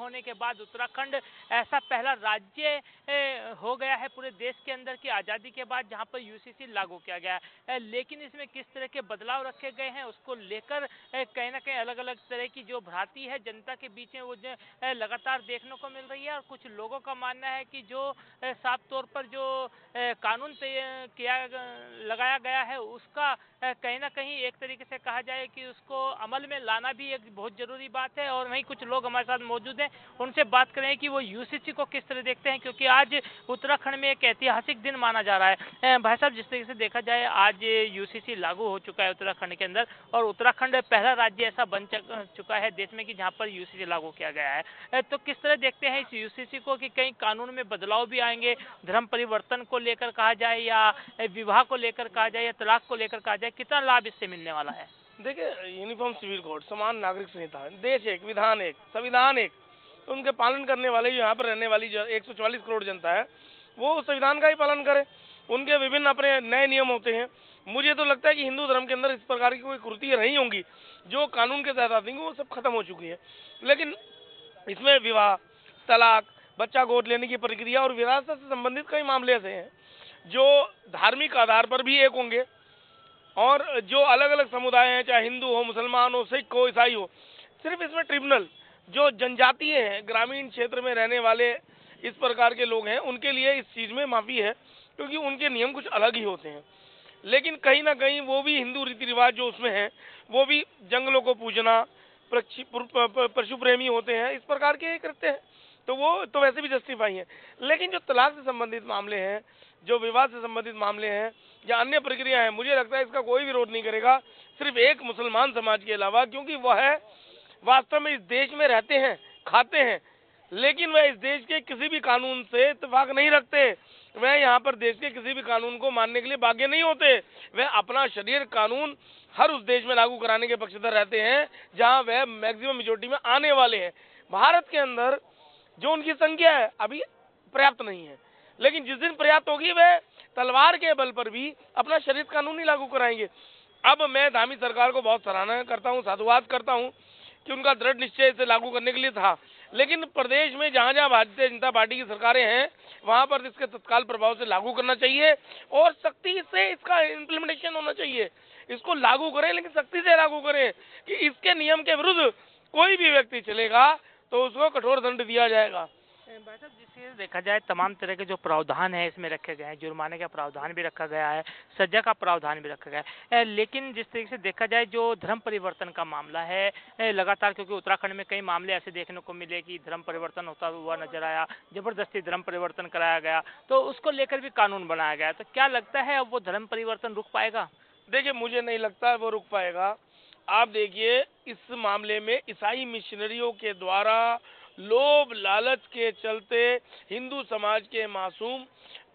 होने के बाद उत्तराखंड ऐसा पहला राज्य हो गया है पूरे देश के अंदर की आज़ादी के बाद जहां पर यूसीसी लागू किया गया है। लेकिन इसमें किस तरह के बदलाव रखे गए हैं उसको लेकर कहीं ना कहीं अलग अलग तरह की जो भ्रांति है जनता के बीच में वो लगातार देखने को मिल रही है। और कुछ लोगों का मानना है कि जो साफ तौर पर जो कानून लगाया गया है उसका कहीं ना कहीं एक तरीके से कहा जाए कि उसको अमल में लाना भी एक बहुत जरूरी बात है। और वहीं कुछ लोग हमारे साथ मौजूद हैं, उनसे बात करें कि वो यूसीसी को किस तरह देखते हैं, क्योंकि आज उत्तराखंड में एक ऐतिहासिक दिन माना जा रहा है। भाई साहब, जिस तरीके से देखा जाए आज यूसीसी लागू हो चुका है उत्तराखंड के अंदर, और उत्तराखंड पहला राज्य ऐसा बन चुका है देश में कि जहाँ पर यूसीसी लागू किया गया है, तो किस तरह देखते हैं इस यूसीसी को कि कहीं कानून में बदलाव भी आएंगे, धर्म परिवर्तन को लेकर कहा जाए या विवाह को लेकर कहा जाए या तलाक को लेकर कहा जाए, कितना लाभ इससे मिलने वाला है? देखिए, यूनिफॉर्म सिविल कोड, समान नागरिक संहिता, देश एक, विधान एक, संविधान एक, तो उनके पालन करने वाले जो यहाँ पर रहने वाली जो 144 करोड़ जनता है वो उस संविधान का ही पालन करे। उनके विभिन्न अपने नए नियम होते हैं। मुझे तो लगता है कि हिंदू धर्म के अंदर इस प्रकार की कोई कृतियाँ नहीं होंगी जो कानून के तहत आती हैं, वो सब खत्म हो चुकी है। लेकिन इसमें विवाह, तलाक, बच्चा गोद लेने की प्रक्रिया और विरासत से संबंधित कई मामले ऐसे हैं जो धार्मिक आधार पर भी एक होंगे, और जो अलग अलग समुदाय हैं, चाहे हिंदू हो, मुसलमान हो, सिख हो, ईसाई हो, सिर्फ इसमें ट्रिब्यूनल जो जनजातीय हैं, ग्रामीण क्षेत्र में रहने वाले इस प्रकार के लोग हैं, उनके लिए इस चीज़ में माफ़ी है, क्योंकि उनके नियम कुछ अलग ही होते हैं। लेकिन कहीं ना कहीं वो भी हिंदू रीति रिवाज जो उसमें है, वो भी जंगलों को पूजना, पशु प्रेमी होते हैं, इस प्रकार के करते हैं, तो वो तो वैसे भी जस्टिफाई है। लेकिन जो तलाक से संबंधित मामले हैं, जो विवाह से संबंधित मामले हैं या अन्य प्रक्रिया है, मुझे लगता है इसका कोई विरोध नहीं करेगा, सिर्फ एक मुसलमान समाज के अलावा, क्योंकि वह वास्तव में इस देश में रहते हैं, खाते हैं, लेकिन वह इस देश के किसी भी कानून से इत्तेफाक नहीं रखते। वह यहाँ पर देश के किसी भी कानून को मानने के लिए बाध्य नहीं होते। वह अपना शरीर कानून हर उस देश में लागू कराने के पक्षधर रहते हैं जहाँ वह मैक्सिमम मेजोरिटी में आने वाले हैं। भारत के अंदर जो उनकी संख्या है अभी पर्याप्त नहीं है, लेकिन जिस दिन पर्याप्त होगी वह तलवार के बल पर भी अपना शरीर कानून ही लागू कराएंगे। अब मैं धामी सरकार को बहुत सराहना करता हूँ, साधुवाद करता हूँ कि उनका दृढ़ निश्चय इसे लागू करने के लिए था, लेकिन प्रदेश में जहाँ जहाँ भारतीय जनता पार्टी की सरकारें हैं वहाँ पर इसके तत्काल प्रभाव से लागू करना चाहिए और सख्ती से इसका इम्प्लीमेंटेशन होना चाहिए। इसको लागू करें, लेकिन सख्ती से लागू करें कि इसके नियम के विरुद्ध कोई भी व्यक्ति चलेगा तो उसको कठोर दंड दिया जाएगा। भाई साहब, जिससे देखा जाए तमाम तरह के जो प्रावधान है इसमें रखे गए हैं, जुर्माने का प्रावधान भी रखा गया है, सजा का प्रावधान भी रखा गया है, लेकिन जिस तरीके से देखा जाए जो धर्म परिवर्तन का मामला है लगातार, क्योंकि उत्तराखंड में कई मामले ऐसे देखने को मिले कि धर्म परिवर्तन होता हुआ नजर आया, जबरदस्ती धर्म परिवर्तन कराया गया, तो उसको लेकर भी कानून बनाया गया। तो क्या लगता है अब वो धर्म परिवर्तन रुक पाएगा? देखिए, मुझे नहीं लगता वो रुक पाएगा। आप देखिए, इस मामले में ईसाई मिशनरियों के द्वारा लोभ लालच के चलते हिंदू समाज के मासूम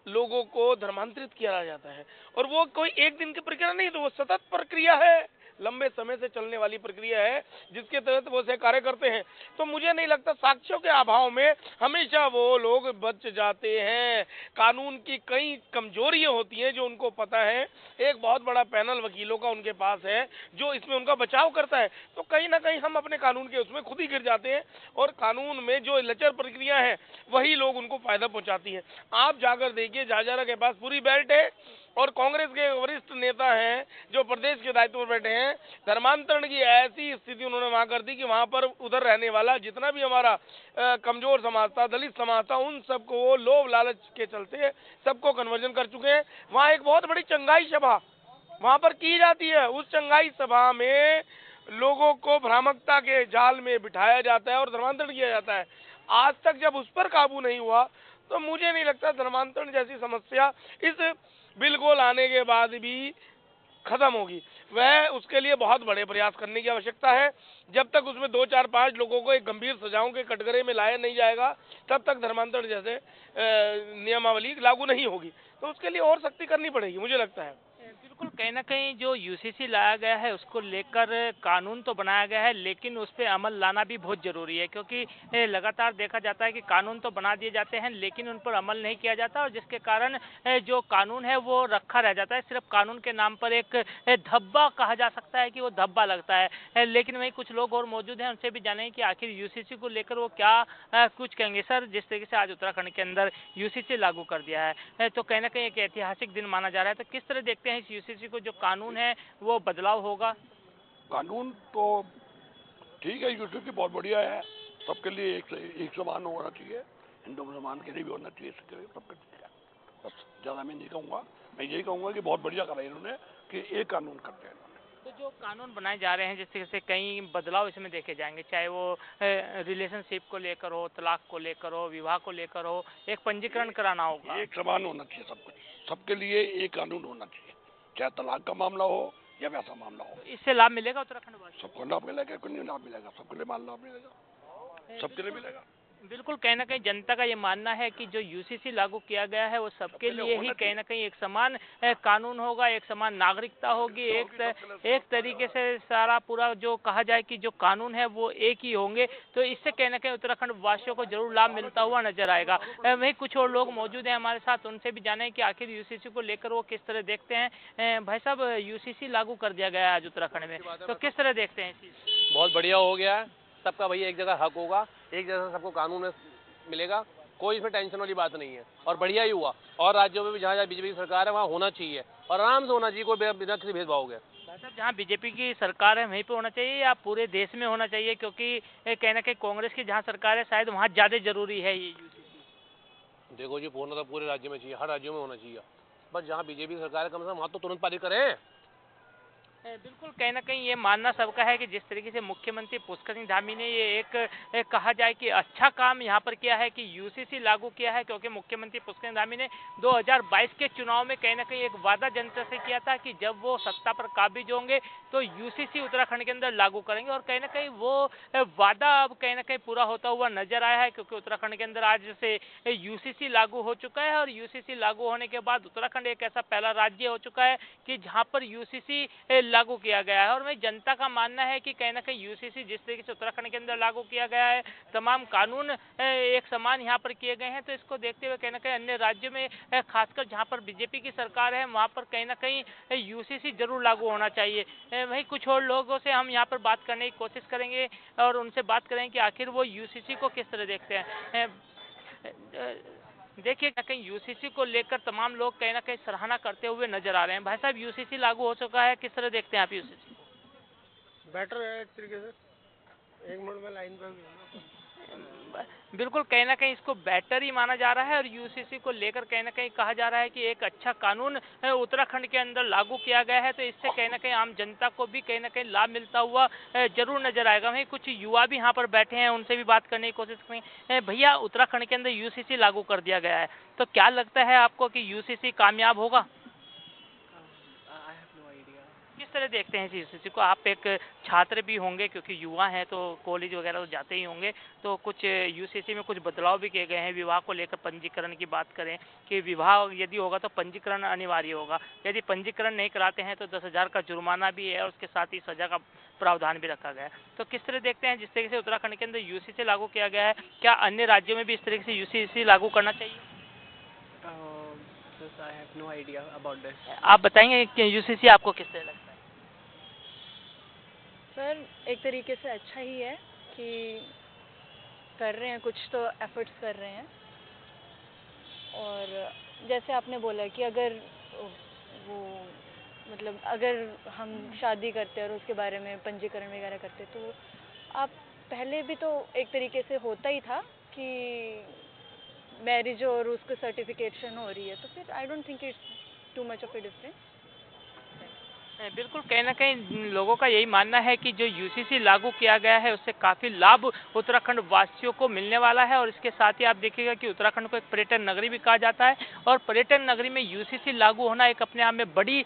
लोगों को धर्मांतरित किया जाता है, और वो कोई एक दिन की प्रक्रिया नहीं, तो वो सतत प्रक्रिया है, लंबे समय से चलने वाली प्रक्रिया है जिसके तहत वो से कार्य करते हैं। तो मुझे नहीं लगता, साक्ष्यों के अभाव में हमेशा वो लोग बच जाते हैं। कानून की कई कमजोरियां होती हैं जो उनको पता है। एक बहुत बड़ा पैनल वकीलों का उनके पास है जो इसमें उनका बचाव करता है, तो कहीं ना कहीं हम अपने कानून के उसमें खुद ही गिर जाते हैं, और कानून में जो लचर प्रक्रिया है वही लोग उनको फायदा पहुंचाती है। आप जाकर देखिए, झाझारा के पास पूरी बेल्ट है और कांग्रेस के वरिष्ठ नेता हैं जो प्रदेश के दायित्व पर बैठे हैं, धर्मांतरण की ऐसी स्थिति उन्होंने वहां कर दी कि वहां पर उधर रहने वाला जितना भी हमारा कमजोर समाज था, दलित समाज था, उन सबको वो लोभ लालच के चलते सबको कन्वर्जन कर चुके हैं। वहां एक बहुत बड़ी चंगाई सभा वहां पर की जाती है, उस चंगाई सभा में लोगों को भ्रामकता के जाल में बिठाया जाता है और धर्मांतरण किया जाता है। आज तक जब उस पर काबू नहीं हुआ, तो मुझे नहीं लगता धर्मांतरण जैसी समस्या इस बिल को लाने के बाद भी खत्म होगी। वह उसके लिए बहुत बड़े प्रयास करने की आवश्यकता है। जब तक उसमें 2, 4, 5 लोगों को एक गंभीर सजाओं के कटघरे में लाया नहीं जाएगा, तब तक धर्मांतरण जैसे नियमावली लागू नहीं होगी। तो उसके लिए और सख्ती करनी पड़ेगी, मुझे लगता है। बिल्कुल, कहीं न कहीं जो यूसीसी लाया गया है उसको लेकर कानून तो बनाया गया है, लेकिन उस पे अमल लाना भी बहुत ज़रूरी है क्योंकि लगातार देखा जाता है कि कानून तो बना दिए जाते हैं लेकिन उन पर अमल नहीं किया जाता और जिसके कारण जो कानून है वो रखा रह जाता है। सिर्फ़ कानून के नाम पर एक धब्बा कहा जा सकता है कि वो धब्बा लगता है। लेकिन वहीं कुछ लोग और मौजूद हैं, उनसे भी जानेंगे कि आखिर यूसीसी को लेकर वो क्या कुछ कहेंगे। सर, जिस तरीके से आज उत्तराखंड के अंदर यूसीसी लागू कर दिया है, तो कहीं न कहीं एक ऐतिहासिक दिन माना जा रहा है, तो किस तरह देखते हैं इस यूसीसी को जो कानून है वो बदलाव होगा? कानून तो ठीक है, यूसीसी बहुत बढ़िया है, सबके लिए एक समान होना चाहिए, हिंदू मुसलमान के लिए भी होना चाहिए, इसके लिए सबके ठीक है। बस ज़्यादा मैं नहीं कहूँगा, मैं यही कहूँगा कि बहुत बढ़िया करा इन्होंने कि एक कानून करते हैं इन्होंने। तो जो कानून बनाए जा रहे हैं जिस तरह से कई बदलाव इसमें देखे जाएंगे, चाहे वो रिलेशनशिप को लेकर हो, तलाक को लेकर हो, विवाह को लेकर हो, एक पंजीकरण कराना होगा। एक समान होना चाहिए सब कुछ, सबके लिए एक कानून होना चाहिए, चाहे तलाक का मामला हो या वैसा मामला हो। तो इससे लाभ मिलेगा उत्तराखंड वासियों सबको लाभ मिलेगा, कोई नहीं लाभ मिलेगा, सबके लिए मान लाभ मिलेगा, सबके लिए मिलेगा। बिल्कुल, कहीं न कहीं जनता का ये मानना है कि जो यूसीसी लागू किया गया है वो सबके लिए ही कहीं न कहीं एक समान कानून होगा, एक समान नागरिकता होगी, एक तरीके से सारा पूरा जो कहा जाए कि जो कानून है वो एक ही होंगे, तो इससे कहीं न कहीं उत्तराखंड वासियों को ज़रूर लाभ मिलता हुआ नज़र आएगा। वहीं कुछ और लोग मौजूद हैं हमारे साथ, उनसे भी जानें कि आखिर यूसीसी को लेकर वो किस तरह देखते हैं। भाई साहब, यूसीसी लागू कर दिया गया है आज उत्तराखंड में, तो किस तरह देखते हैं इस चीज़? बहुत बढ़िया हो गया है। सबका भैया एक जगह हक होगा, एक जैसा सबको कानून में मिलेगा, कोई इसमें टेंशन वाली बात नहीं है और बढ़िया ही हुआ। और राज्यों में भी जहाँ जहाँ बीजेपी की सरकार है वहाँ होना चाहिए और आराम से होना चाहिए, कोई बिना किसी भेदभाव के। भाई साहब, जहाँ बीजेपी की सरकार है वहीं पे होना चाहिए या पूरे देश में होना चाहिए? क्योंकि कहीं न कहीं कांग्रेस की जहाँ सरकार है शायद वहाँ ज़्यादा ज़रूरी है ये यूसीसी। देखो जी, पूर्णतः पूरे राज्य में चाहिए, हर राज्यों में होना चाहिए, बस जहाँ बीजेपी की सरकार है कम से कम वहाँ तो तुरंत पारित करें। बिल्कुल, कहीं न कहीं ये मानना सबका है कि जिस तरीके से मुख्यमंत्री पुष्कर सिंह धामी ने ये एक कहा जाए कि अच्छा काम यहाँ पर किया है कि यूसीसी लागू किया है, क्योंकि मुख्यमंत्री पुष्कर सिंह धामी ने 2022 के चुनाव में कहीं न कहीं एक वादा जनता से किया था कि जब वो सत्ता पर काबिज होंगे तो यूसीसी उत्तराखंड के अंदर लागू करेंगे और कहीं न कहीं वो वादा अब कहीं न कहीं पूरा होता हुआ नजर आया है, क्योंकि उत्तराखंड के अंदर आज से यूसीसी लागू हो चुका है और यूसीसी लागू होने के बाद उत्तराखंड एक ऐसा पहला राज्य हो चुका है कि जहाँ पर यूसीसी लागू किया गया है। और वही जनता का मानना है कि कहीं न कहीं यूसीसी जिस तरीके से उत्तराखंड के अंदर लागू किया गया है, तमाम कानून एक समान यहाँ पर किए गए हैं, तो इसको देखते हुए कहीं न कहीं अन्य राज्यों में खासकर जहाँ पर बीजेपी की सरकार है वहाँ पर कहीं न कहीं यूसीसी जरूर लागू होना चाहिए। वहीं कुछ और लोगों से हम यहाँ पर बात करने की कोशिश करेंगे और उनसे बात करेंगे कि आखिर वो यूसीसी को किस तरह देखते हैं। देखिए, कहीं यूसीसी को लेकर तमाम लोग कहीं न कहीं सराहना करते हुए नजर आ रहे हैं। भाई साहब, यूसीसी लागू हो चुका है, किस तरह देखते हैं आप यूसीसी? बेटर है एक तरीके से, एक मिनट में लाइन पर भी बिल्कुल, कहीं न कहीं इसको बेटर ही माना जा रहा है और यूसीसी को लेकर कहीं न कहीं कहा जा रहा है कि एक अच्छा कानून उत्तराखंड के अंदर लागू किया गया है, तो इससे कहीं न कहीं आम जनता को भी कहीं न कहीं लाभ मिलता हुआ ज़रूर नज़र आएगा। वहीं कुछ युवा भी यहाँ पर बैठे हैं, उनसे भी बात करने की कोशिश करेंगे। भैया, उत्तराखंड के अंदर यूसीसी लागू कर दिया गया है, तो क्या लगता है आपको कि यूसीसी कामयाब होगा? किस तरह देखते हैं इस यूसीसी को? आप एक छात्र भी होंगे क्योंकि युवा हैं तो कॉलेज वगैरह तो जाते ही होंगे, तो कुछ यूसीसी में कुछ बदलाव भी किए गए हैं। विवाह को लेकर पंजीकरण की बात करें कि विवाह यदि होगा तो पंजीकरण अनिवार्य होगा, यदि पंजीकरण नहीं कराते हैं तो 10,000 का जुर्माना भी है और उसके साथ ही सजा का प्रावधान भी रखा गया है। तो किस तरह देखते हैं जिस तरीके से उत्तराखंड के अंदर यूसीसी लागू किया गया है, क्या अन्य राज्यों में भी इस तरीके से यूसीसी लागू करना चाहिए? I have no idea about this. आप बताएंगे कि यूसीसी आपको किस तरह लगता है? सर, एक तरीके से अच्छा ही है कि कर रहे हैं, कुछ तो एफर्ट्स कर रहे हैं। और जैसे आपने बोला कि अगर वो मतलब अगर हम शादी करते हैं और उसके बारे में पंजीकरण वगैरह करते, तो आप पहले भी तो एक तरीके से होता ही था कि मैरिज और उसका सर्टिफिकेशन हो रही है, तो फिर I don't think it's too much of A difference. बिल्कुल, कहीं न कहीं लोगों का यही मानना है कि जो यूसीसी लागू किया गया है, उससे काफ़ी लाभ उत्तराखंड वासियों को मिलने वाला है और इसके साथ ही आप देखिएगा कि उत्तराखंड को एक पर्यटन नगरी भी कहा जाता है और पर्यटन नगरी में यूसीसी लागू होना एक अपने आप में बड़ी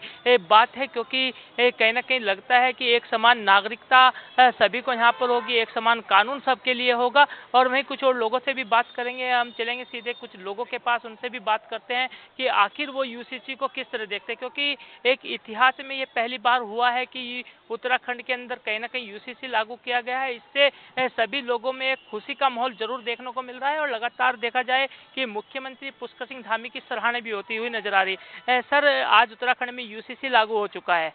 बात है क्योंकि कहीं न कहीं लगता है कि एक समान नागरिकता सभी को यहाँ पर होगी, एक समान कानून सबके लिए होगा और वहीं कुछ और लोगों से भी बात करेंगे। हम चलेंगे सीधे कुछ लोगों के पास, उनसे भी बात करते हैं कि आखिर वो यूसीसी को किस तरह देखते हैं क्योंकि एक इतिहास में ये पहली बार हुआ है कि उत्तराखंड के अंदर कहीं न कहीं यूसीसी लागू किया गया है। इससे सभी लोगों में एक खुशी का माहौल ज़रूर देखने को मिल रहा है और लगातार देखा जाए कि मुख्यमंत्री पुष्कर सिंह धामी की सराहना भी होती हुई नज़र आ रही है। सर, आज उत्तराखंड में यूसीसी लागू हो चुका है,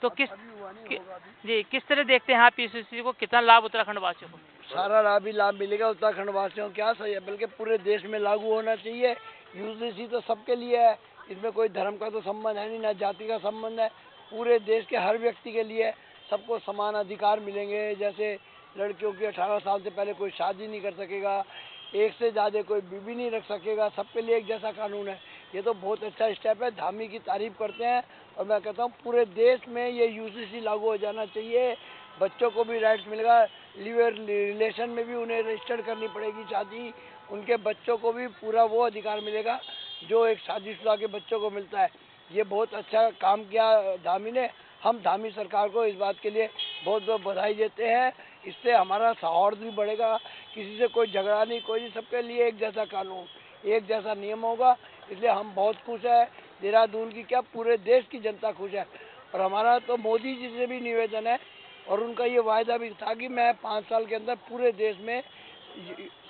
तो किस तरह देखते हैं आप यूसीसी को, कितना लाभ उत्तराखंड वासियों को? सारा लाभ मिलेगा उत्तराखंड वासियों को, क्या सही है, बल्कि पूरे देश में लागू होना चाहिए। यूसीसी तो सबके लिए है, इसमें कोई धर्म का तो संबंध है नहीं, ना जाति का संबंध है, पूरे देश के हर व्यक्ति के लिए सबको समान अधिकार मिलेंगे। जैसे लड़कियों की 18 साल से पहले कोई शादी नहीं कर सकेगा, एक से ज़्यादा कोई बीवी नहीं रख सकेगा, सबके लिए एक जैसा कानून है। ये तो बहुत अच्छा स्टेप है, धामी की तारीफ करते हैं और मैं कहता हूँ पूरे देश में ये यूसीसी लागू हो जाना चाहिए। बच्चों को भी राइट्स मिलेगा, लिव रिलेशन में भी उन्हें रजिस्टर करनी पड़ेगी शादी, उनके बच्चों को भी पूरा वो अधिकार मिलेगा जो एक शादीशुदा के बच्चों को मिलता है। ये बहुत अच्छा काम किया धामी ने, हम धामी सरकार को इस बात के लिए बहुत बहुत बधाई देते हैं। इससे हमारा सौहार्द भी बढ़ेगा, किसी से कोई झगड़ा नहीं, कोई नहीं, सबके लिए एक जैसा कानून, एक जैसा नियम होगा। इसलिए हम बहुत खुश हैं, देहरादून की क्या पूरे देश की जनता खुश है। और हमारा तो मोदी जी से भी निवेदन है और उनका ये वायदा भी था कि मैं 5 साल के अंदर पूरे देश में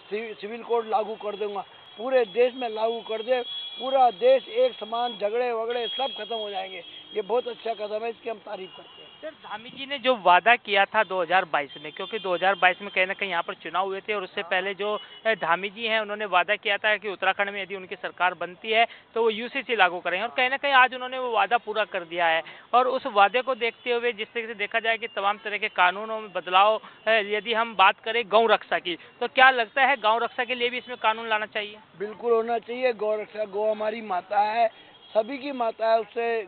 सिविल कोड लागू कर दूंगा, पूरे देश में लागू कर दे, पूरा देश एक समान, झगड़े वगड़े सब खत्म हो जाएंगे। ये बहुत अच्छा कदम है, इसकी हम तारीफ करते हैं। सर, धामी जी ने जो वादा किया था 2022 में, क्योंकि 2022 में कहीं ना कहीं यहाँ पर चुनाव हुए थे और उससे पहले जो धामी जी हैं उन्होंने वादा किया था कि उत्तराखंड में यदि उनकी सरकार बनती है तो वो यूसीसी लागू करेंगे और कहीं ना कहीं आज उन्होंने वो वादा पूरा कर दिया है। और उस वादे को देखते हुए जिस तरीके से देखा जाए कि तमाम तरह के कानूनों में बदलाव, यदि हम बात करें गौ रक्षा की, तो क्या लगता है गौ रक्षा के लिए भी इसमें कानून लाना चाहिए? बिल्कुल होना चाहिए। गौ रक्षा, गौ हमारी माता है, सभी की माता है। उससे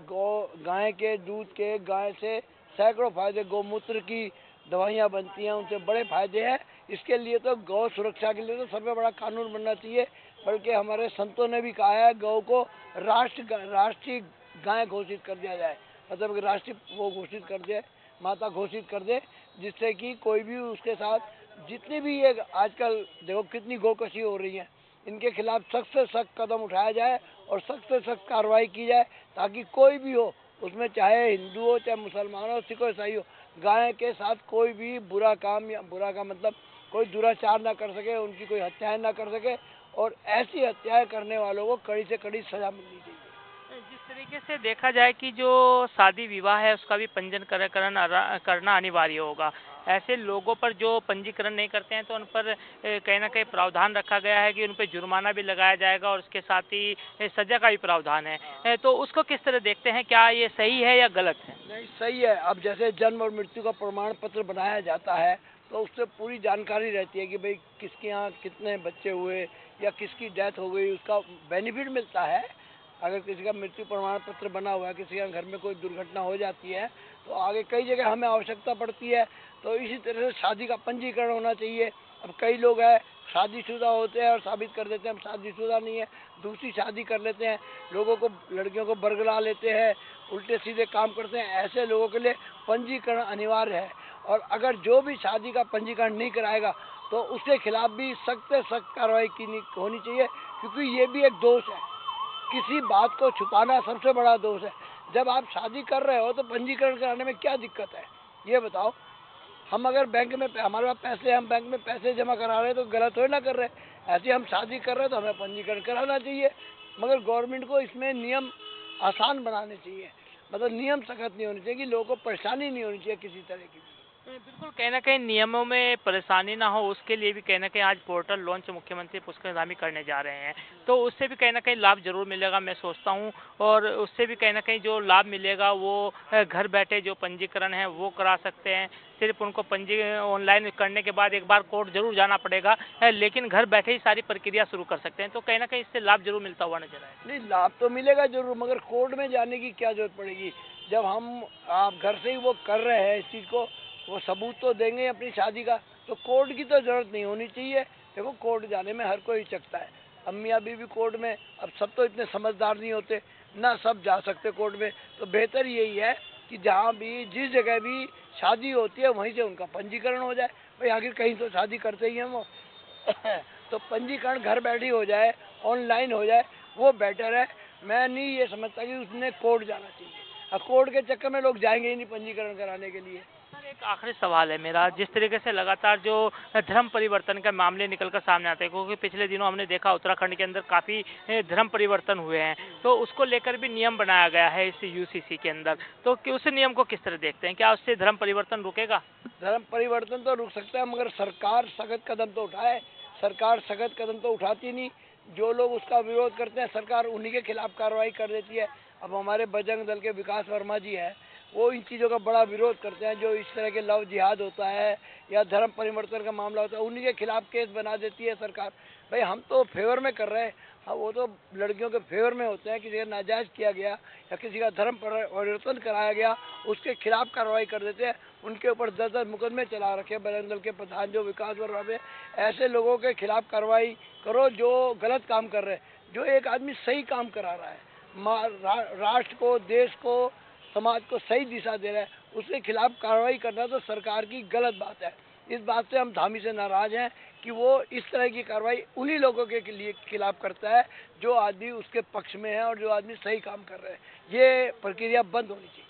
गाय के दूध के, गाय से सैकड़ों फायदे, गौमूत्र की दवाइयाँ बनती हैं, उनसे बड़े फायदे हैं। इसके लिए तो गौ सुरक्षा के लिए तो सबसे बड़ा कानून बनना चाहिए। बल्कि हमारे संतों ने भी कहा है गौ को राष्ट्रीय गाय घोषित कर दिया जाए, मतलब राष्ट्रीय वो घोषित कर दे, माता घोषित कर दे, जिससे कि कोई भी उसके साथ जितनी भी ये आजकल देखो कितनी गोकशी हो रही है, इनके खिलाफ सख्त से सख्त कदम उठाया जाए और सख्त से सख्त कार्रवाई की जाए, ताकि कोई भी हो, उसमें चाहे हिंदू हो, चाहे मुसलमान हो, सिख हो, ईसाई हो, गाय के साथ कोई भी बुरा काम, या बुरा का मतलब कोई दुराचार ना कर सके, उनकी कोई हत्याएं ना कर सके और ऐसी हत्याएं करने वालों को कड़ी से कड़ी सजा मिलनी चाहिए। जिस तरीके से देखा जाए कि जो शादी विवाह है उसका भी पंजीकरण करना अनिवार्य होगा, ऐसे लोगों पर जो पंजीकरण नहीं करते हैं तो उन पर कहीं ना कहीं प्रावधान रखा गया है कि उन पर जुर्माना भी लगाया जाएगा और उसके साथ ही सजा का भी प्रावधान है। तो उसको किस तरह देखते हैं, क्या ये सही है या गलत है? नहीं, सही है। अब जैसे जन्म और मृत्यु का प्रमाण पत्र बनाया जाता है तो उससे पूरी जानकारी रहती है कि भाई किसके यहाँ कितने बच्चे हुए या किसकी डेथ हो गई, उसका बेनिफिट मिलता है। अगर किसी का मृत्यु प्रमाण पत्र बना हुआ है, किसी के घर में कोई दुर्घटना हो जाती है तो आगे कई जगह हमें आवश्यकता पड़ती है। तो इसी तरह से शादी का पंजीकरण होना चाहिए। अब कई लोग हैं शादीशुदा होते हैं और साबित कर देते हैं हम शादीशुदा नहीं है, दूसरी शादी कर लेते हैं, लोगों को, लड़कियों को बरगला लेते हैं, उल्टे सीधे काम करते हैं। ऐसे लोगों के लिए पंजीकरण अनिवार्य है और अगर जो भी शादी का पंजीकरण नहीं कराएगा तो उसके खिलाफ भी सख्त से सख्त कार्रवाई होनी चाहिए, क्योंकि ये भी एक दोष है। किसी बात को छुपाना सबसे बड़ा दोष है। जब आप शादी कर रहे हो तो पंजीकरण कराने में क्या दिक्कत है, ये बताओ। हम अगर बैंक में, हमारे पास पैसे, हम बैंक में पैसे जमा करा रहे हैं तो गलत हो ना कर रहे, ऐसे हम शादी कर रहे हैं तो हमें पंजीकरण कराना चाहिए। मगर गवर्नमेंट को इसमें नियम आसान बनाने चाहिए, मतलब नियम सख्त नहीं होने चाहिए कि लोगों को परेशानी नहीं होनी चाहिए किसी तरह की। बिल्कुल, कहीं ना कहीं नियमों में परेशानी ना हो उसके लिए भी कहीं ना कहीं आज पोर्टल लॉन्च मुख्यमंत्री पुष्कर धामी करने जा रहे हैं, तो उससे भी कहीं ना कहीं लाभ जरूर मिलेगा मैं सोचता हूं। और उससे भी कहीं ना कहीं जो लाभ मिलेगा वो घर बैठे जो पंजीकरण है वो करा सकते हैं। सिर्फ उनको ऑनलाइन करने के बाद एक बार कोर्ट जरूर जाना पड़ेगा, लेकिन घर बैठे ही सारी प्रक्रिया शुरू कर सकते हैं। तो कहीं ना कहीं इससे लाभ जरूर मिलता हुआ नजर आए। नहीं, लाभ तो मिलेगा जरूर, मगर कोर्ट में जाने की क्या जरूरत पड़ेगी। जब हम आप घर से ही वो कर रहे हैं इस चीज़ को, वो सबूत तो देंगे अपनी शादी का, तो कोर्ट की तो ज़रूरत नहीं होनी चाहिए। देखो कोर्ट जाने में हर कोई हिचकता है, अम्मी अभी भी कोर्ट में, अब सब तो इतने समझदार नहीं होते ना, सब जा सकते कोर्ट में। तो बेहतर यही है कि जहाँ भी जिस जगह भी शादी होती है वहीं से उनका पंजीकरण हो जाए। भाई आखिर कहीं तो शादी करते ही हैं वो तो पंजीकरण घर बैठे हो जाए, ऑनलाइन हो जाए, वो बेटर है। मैं नहीं ये समझता कि उसने कोर्ट जाना चाहिए, और कोर्ट के चक्कर में लोग जाएंगे ही नहीं पंजीकरण कराने के लिए। सर एक आखिरी सवाल है मेरा, जिस तरीके से लगातार जो धर्म परिवर्तन के मामले निकलकर सामने आते हैं, क्योंकि पिछले दिनों हमने देखा उत्तराखंड के अंदर काफ़ी धर्म परिवर्तन हुए हैं, तो उसको लेकर भी नियम बनाया गया है इस यूसीसी के अंदर, तो कि उस नियम को किस तरह देखते हैं, क्या उससे धर्म परिवर्तन रुकेगा? धर्म परिवर्तन तो रुक सकता है, मगर सरकार सख्त कदम तो उठाए। सरकार सख्त कदम तो उठाती नहीं, जो लोग उसका विरोध करते हैं सरकार उन्हीं के खिलाफ कार्रवाई कर देती है। अब हमारे बजरंग दल के विकास वर्मा जी हैं, वो इन चीज़ों का बड़ा विरोध करते हैं। जो इस तरह के लव जिहाद होता है या धर्म परिवर्तन का मामला होता है, उन्हीं के खिलाफ केस बना देती है सरकार। भाई हम तो फेवर में कर रहे हैं, हाँ वो तो लड़कियों के फेवर में होते हैं। किसी का नाजायज़ किया गया या किसी का धर्म परिवर्तन कराया गया, उसके खिलाफ कार्रवाई कर देते हैं। उनके ऊपर 10-10 मुकदमे चला रखे बजरंग दल के प्रधान जो विकास वर्मा पे। ऐसे लोगों के खिलाफ कार्रवाई करो जो गलत काम कर रहे हैं। जो एक आदमी सही काम करा रहा है, राष्ट्र को, देश को, समाज को सही दिशा दे रहा है, उसके खिलाफ कार्रवाई करना तो सरकार की गलत बात है। इस बात से हम धामी से नाराज हैं कि वो इस तरह की कार्रवाई उन्हीं लोगों के लिए खिलाफ करता है जो आदमी उसके पक्ष में है और जो आदमी सही काम कर रहे हैं। ये प्रक्रिया बंद होनी चाहिए।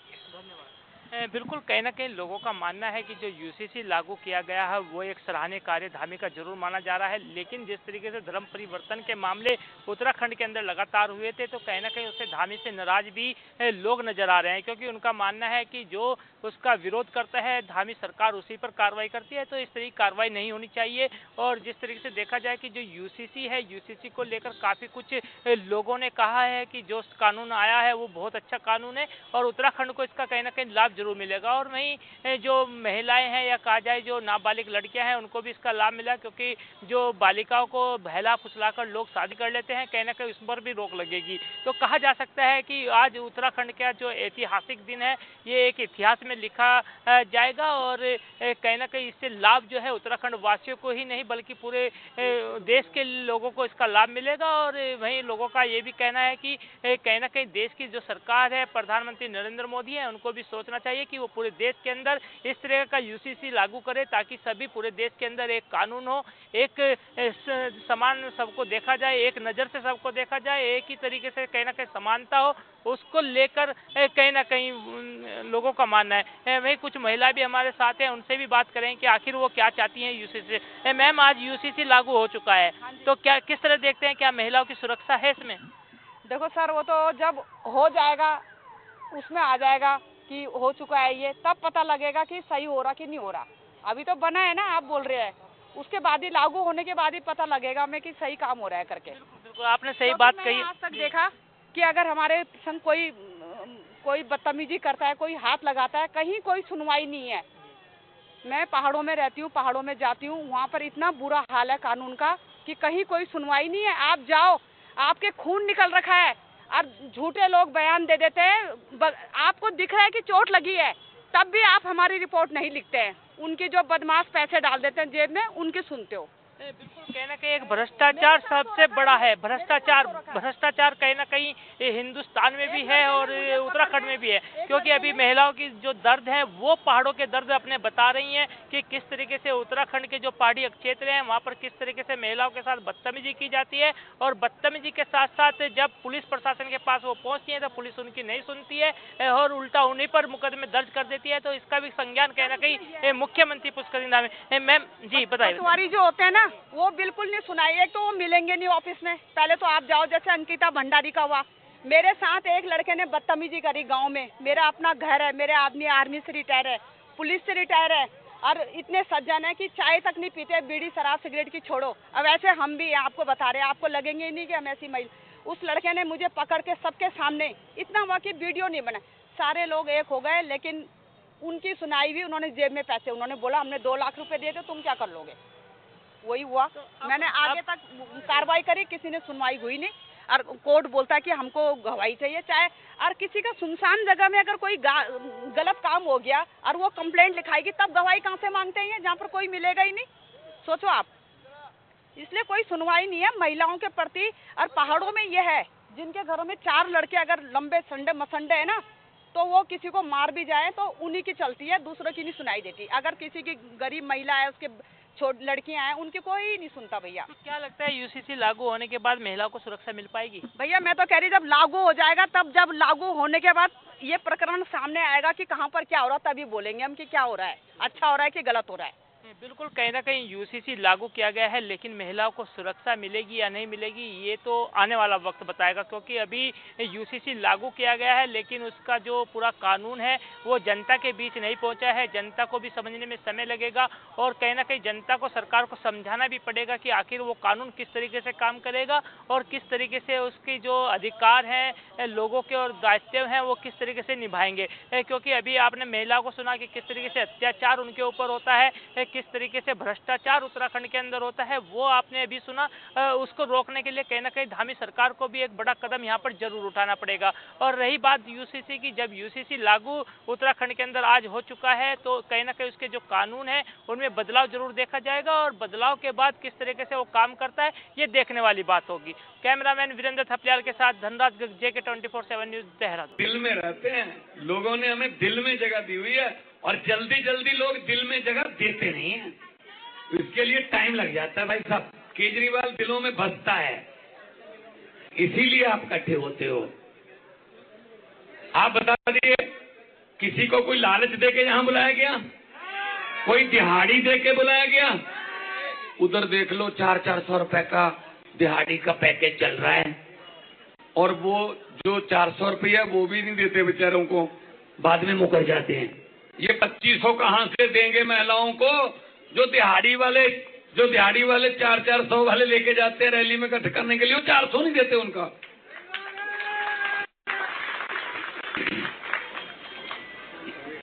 बिल्कुल, कहीं ना कहीं लोगों का मानना है कि जो यूसीसी लागू किया गया है वो एक सराहनीय कार्य धामी का जरूर माना जा रहा है, लेकिन जिस तरीके से धर्म परिवर्तन के मामले उत्तराखंड के अंदर लगातार हुए थे, तो कहीं ना कहीं उससे धामी से नाराज भी लोग नजर आ रहे हैं, क्योंकि उनका मानना है कि जो उसका विरोध करता है धामी सरकार उसी पर कार्रवाई करती है, तो इस तरह की कार्रवाई नहीं होनी चाहिए। और जिस तरीके से देखा जाए कि जो यूसीसी है, यूसीसी को लेकर काफ़ी कुछ लोगों ने कहा है कि जो कानून आया है वो बहुत अच्छा कानून है और उत्तराखंड को इसका कहीं ना कहीं लाभ जरूर मिलेगा। और वहीं जो महिलाएं हैं या कहा जाए जो नाबालिग लड़कियां हैं उनको भी इसका लाभ मिला, क्योंकि जो बालिकाओं को बहला फुसलाकर लोग शादी कर लेते हैं, कहीं ना कहीं उस पर भी रोक लगेगी। तो कहा जा सकता है कि आज उत्तराखंड का जो ऐतिहासिक दिन है ये एक इतिहास में लिखा जाएगा और कहीं ना कहीं इससे लाभ जो है उत्तराखंड वासियों को ही नहीं बल्कि पूरे देश के लोगों को इसका लाभ मिलेगा। और वहीं लोगों का ये भी कहना है कि कहीं ना कहीं देश की जो सरकार है, प्रधानमंत्री नरेंद्र मोदी है, उनको भी सोचना चाहिए कि वो पूरे देश के अंदर इस तरह का यूसीसी लागू करे ताकि सभी पूरे देश के अंदर एक कानून हो, एक समान सबको देखा जाए, एक नज़र से सबको देखा जाए, एक ही तरीके से कहीं ना कहीं समानता हो, उसको लेकर कहीं ना कहीं लोगों का मानना है। वही कुछ महिला भी हमारे साथ हैं, उनसे भी बात करें कि आखिर वो क्या चाहती हैं यूसीसी से। मैम, आज यूसीसी लागू हो चुका है, तो क्या किस तरह देखते हैं, क्या महिलाओं की सुरक्षा है इसमें? देखो सर, वो तो जब हो जाएगा उसमें आ जाएगा कि हो चुका है ये, तब पता लगेगा कि सही हो रहा कि नहीं हो रहा। अभी तो बना है ना, आप बोल रहे हैं, उसके बाद ही लागू होने के बाद ही पता लगेगा हमें कि सही काम हो रहा है करके। बिल्कुल, आपने सही बात कही। आज तक देखा कि अगर हमारे संग कोई बदतमीजी करता है, कोई हाथ लगाता है, कहीं कोई सुनवाई नहीं है। मैं पहाड़ों में रहती हूँ, पहाड़ों में जाती हूँ, वहाँ पर इतना बुरा हाल है कानून का कि कहीं कोई सुनवाई नहीं है। आप जाओ, आपके खून निकल रखा है और झूठे लोग बयान दे देते हैं। आपको दिख रहा है कि चोट लगी है, तब भी आप हमारी रिपोर्ट नहीं लिखते हैं। उनके जो बदमाश पैसे डाल देते हैं जेब में, उनके सुनते हो। बिल्कुल, कहीं ना कहीं एक भ्रष्टाचार सबसे बड़ा है। भ्रष्टाचार कहीं ना कहीं हिंदुस्तान में भी है और उत्तराखंड में भी है, क्योंकि अभी महिलाओं की जो दर्द है वो पहाड़ों के दर्द अपने बता रही हैं कि किस तरीके से उत्तराखंड के जो पहाड़ी क्षेत्र हैं वहाँ पर किस तरीके से महिलाओं के साथ बदतमीजी की जाती है। और बदतमीजी के साथ साथ जब पुलिस प्रशासन के पास वो पहुँचती है तो पुलिस उनकी नहीं सुनती है और उल्टा उन्हीं पर मुकदमे दर्ज कर देती है। तो इसका भी संज्ञान कहीं ना कहीं मुख्यमंत्री पुष्कर सिंह धामी। मैम जी बताइए। जो होते हैं ना वो बिल्कुल नहीं सुनाई। एक तो वो मिलेंगे नहीं ऑफिस में, पहले तो आप जाओ, जैसे अंकिता भंडारी का हुआ, मेरे साथ एक लड़के ने बदतमीजी करी गांव में। मेरा अपना घर है, मेरे आदमी आर्मी से रिटायर है, पुलिस से रिटायर है और इतने सज्जन है कि चाय तक नहीं पीते, बीड़ी शराब सिगरेट की छोड़ो। अब ऐसे हम भी आपको बता रहे हैं, आपको लगेंगे ही नहीं कि हम ऐसी महिला। उस लड़के ने मुझे पकड़ के सबके सामने इतना हुआ कि वीडियो नहीं बना, सारे लोग एक हो गए, लेकिन उनकी सुनाई भी, उन्होंने जेब में पैसे, उन्होंने बोला हमने 2 लाख रुपए दिए थे, तुम क्या कर लोगे। वही हुआ। मैंने आगे तक कार्रवाई करी, किसी ने सुनवाई हुई नहीं। और कोर्ट बोलता है कि हमको गवाही चाहिए, चाहे और किसी का सुनसान जगह में अगर कोई गलत काम हो गया और वो कंप्लेंट लिखाएगी तब गवाही कहाँ से मांगते हैं जहाँ पर कोई मिलेगा ही नहीं। सोचो आप, इसलिए कोई सुनवाई नहीं है महिलाओं के प्रति। और पहाड़ों में ये है, जिनके घरों में 4 लड़के अगर लंबे संडे मसंडे है ना, तो वो किसी को मार भी जाए तो उन्हीं की चलती है, दूसरों की नहीं सुनाई देती। अगर किसी की गरीब महिला है, उसके छोटी लड़कियां हैं, उनकी कोई नहीं सुनता भैया। तो क्या लगता है यूसीसी लागू होने के बाद महिलाओं को सुरक्षा मिल पाएगी? भैया मैं तो कह रही जब लागू हो जाएगा, तब जब लागू होने के बाद ये प्रकरण सामने आएगा कि कहाँ पर क्या हो रहा है, तभी बोलेंगे हम कि क्या हो रहा है, अच्छा हो रहा है कि गलत हो रहा है। बिल्कुल, कहीं ना कहीं यूसीसी लागू किया गया है, लेकिन महिलाओं को सुरक्षा मिलेगी या नहीं मिलेगी ये तो आने वाला वक्त बताएगा, क्योंकि अभी यूसीसी लागू किया गया है लेकिन उसका जो पूरा कानून है वो जनता के बीच नहीं पहुंचा है। जनता को भी समझने में समय लगेगा और कहीं ना कहीं जनता को, सरकार को समझाना भी पड़ेगा कि आखिर वो कानून किस तरीके से काम करेगा और किस तरीके से उसकी जो अधिकार हैं लोगों के और दायित्व हैं वो किस तरीके से निभाएंगे। क्योंकि अभी आपने महिलाओं को सुना कि किस तरीके से अत्याचार उनके ऊपर होता है, किस तरीके से भ्रष्टाचार उत्तराखंड के अंदर होता है, वो आपने अभी सुना। उसको रोकने के लिए कहीं ना कहीं धामी सरकार को भी एक बड़ा कदम यहाँ पर जरूर उठाना पड़ेगा। और रही बात यूसीसी की, जब यूसीसी लागू उत्तराखंड के अंदर आज हो चुका है तो कहीं ना कहीं उसके जो कानून है उनमें बदलाव जरूर देखा जाएगा और बदलाव के बाद किस तरीके से वो काम करता है ये देखने वाली बात होगी। कैमरामैन वीरेंद्र थपलियाल के साथ धनराज गर्ग, JK 24/7 न्यूज, देहरादून। दिल में रहते हैं, लोगों ने हमें दिल में जगह दी हुई है और जल्दी जल्दी लोग दिल में जगह देते नहीं हैं, इसके लिए टाइम लग जाता है भाई साहब। केजरीवाल दिलों में बसता है, इसीलिए आप इकट्ठे होते हो। आप बता दिए, किसी को कोई लालच देके यहां बुलाया गया, कोई दिहाड़ी देके बुलाया गया? उधर देख लो 400-400 रुपए का दिहाड़ी का पैकेज चल रहा है और वो जो 400 रुपया वो भी नहीं देते बेचारों को, बाद में मुकर जाते हैं। ये 2500 कहां से देंगे महिलाओं को? जो दिहाड़ी वाले 400 वाले लेके जाते हैं रैली में इकट्ठे करने के लिए, वो 400 नहीं देते उनका।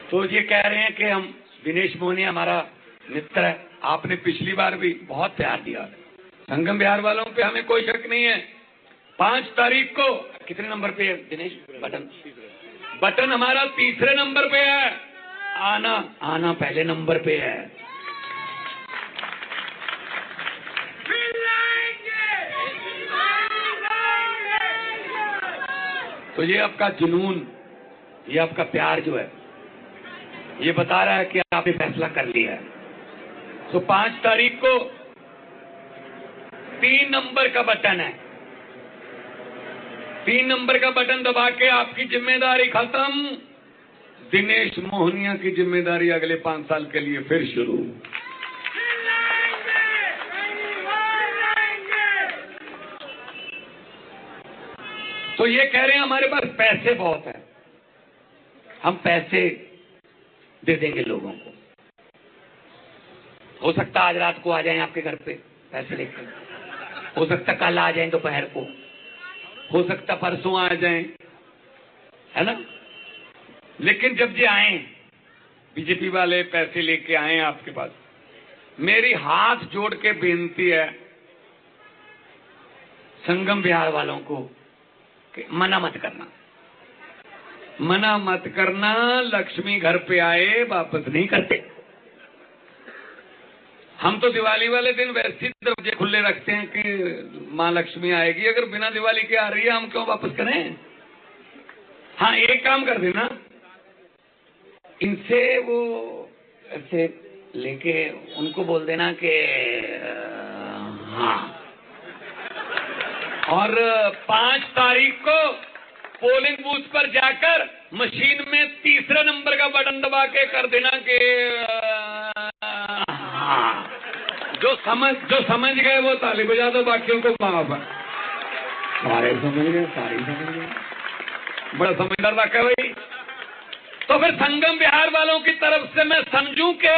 तो ये कह रहे हैं कि हम, दिनेश मोहनी हमारा मित्र है, आपने पिछली बार भी बहुत प्यार दिया, संगम बिहार वालों पे हमें कोई शक नहीं है। 5 तारीख को कितने नंबर पे है दिनेश? बटन हमारा 3रे नंबर पे है, आना पहले नंबर पे है। तो ये आपका जुनून, ये आपका प्यार जो है, ये बता रहा है कि आपने फैसला कर लिया है। तो 5 तारीख को 3 नंबर का बटन है, 3 नंबर का बटन दबा के आपकी जिम्मेदारी खत्म, दिनेश मोहनिया की जिम्मेदारी अगले 5 साल के लिए फिर शुरू। तो ये कह रहे हैं हमारे पास पैसे बहुत है, हम पैसे दे देंगे लोगों को। हो सकता आज रात को आ जाएं आपके घर पे पैसे लेकर, हो सकता कल आ जाएं दोपहर को, हो सकता परसों आ जाएं, है ना? लेकिन जब ये आए बीजेपी वाले पैसे लेके आए आपके पास, मेरी हाथ जोड़ के बेनती है संगम बिहार वालों को कि मना मत करना, मना मत करना। लक्ष्मी घर पे आए वापस नहीं करते। हम तो दिवाली वाले दिन वैसे ही दरवाजे खुले रखते हैं कि माँ लक्ष्मी आएगी, अगर बिना दिवाली के आ रही है हम क्यों वापस करें? हाँ, एक काम कर देना, इनसे वो ऐसे लेके उनको बोल देना कि हाँ, और 5 तारीख को पोलिंग बूथ पर जाकर मशीन में 3रे नंबर का बटन दबा के कर देना कि हाँ। जो समझ गए वो ताली बजा दो, बाकियों को माफ है। सारे समझ गए, बड़ा समझदार वाक्य भाई। तो फिर संगम बिहार वालों की तरफ से मैं समझूं कि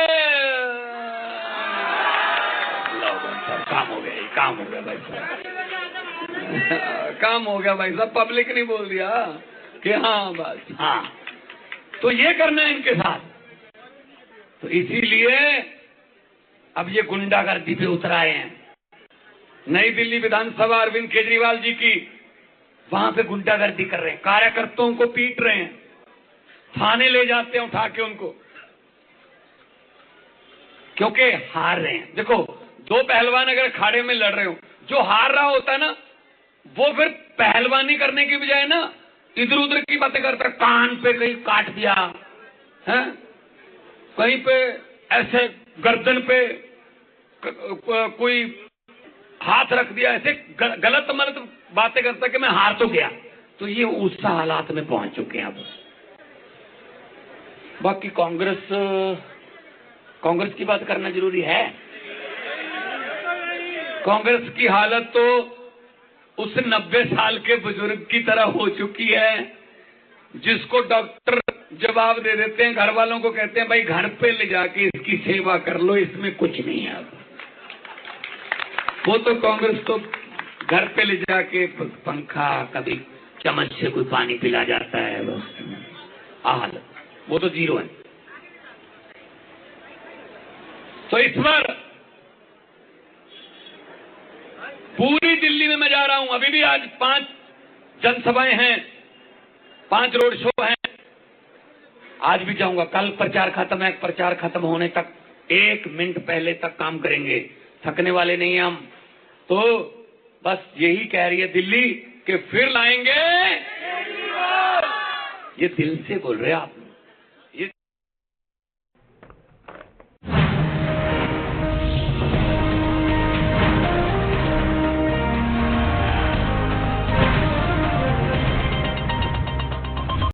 काम हो गया भाई साहब, काम हो गया भाई साहब, पब्लिक नहीं बोल दिया कि हाँ बस हाँ। तो ये करना है इनके साथ। तो इसीलिए अब ये गुंडागर्दी पे उतर आए हैं। नई दिल्ली विधानसभा अरविंद केजरीवाल जी की वहां पे गुंडागर्दी कर रहे हैं, कार्यकर्ताओं को पीट रहे हैं, थाने ले जाते हैं उठा के उनको, क्योंकि हार रहे हैं। देखो, दो पहलवान अगर अखाड़े में लड़ रहे हो, जो हार रहा होता है ना, वो फिर पहलवानी करने की बजाय ना इधर उधर की बातें करता है, कान पे कहीं काट दिया है, कहीं पे ऐसे गर्दन पे कोई हाथ रख दिया, ऐसे गलत मलत बातें करता कि मैं हार तो गया। तो ये उस हालात में पहुंच चुके हैं अब। बाकी कांग्रेस की बात करना जरूरी है। कांग्रेस की हालत तो उस 90 साल के बुजुर्ग की तरह हो चुकी है जिसको डॉक्टर जवाब दे देते हैं, घर वालों को कहते हैं भाई घर पे ले जाके इसकी सेवा कर लो, इसमें कुछ नहीं है। अब वो तो कांग्रेस तो घर पे ले जाके पंखा, कभी चम्मच से कोई पानी पिला जाता है, बस हालत वो तो जीरो है। तो इस बार पूरी दिल्ली में मैं जा रहा हूं, अभी भी आज 5 जनसभाएं हैं, 5 रोड शो हैं, आज भी जाऊंगा। कल प्रचार खत्म है, प्रचार खत्म होने तक 1 मिनट पहले तक काम करेंगे, थकने वाले नहीं हम। तो बस यही कह रही है दिल्ली कि फिर लाएंगे, ये दिल से बोल रहे हैं आप।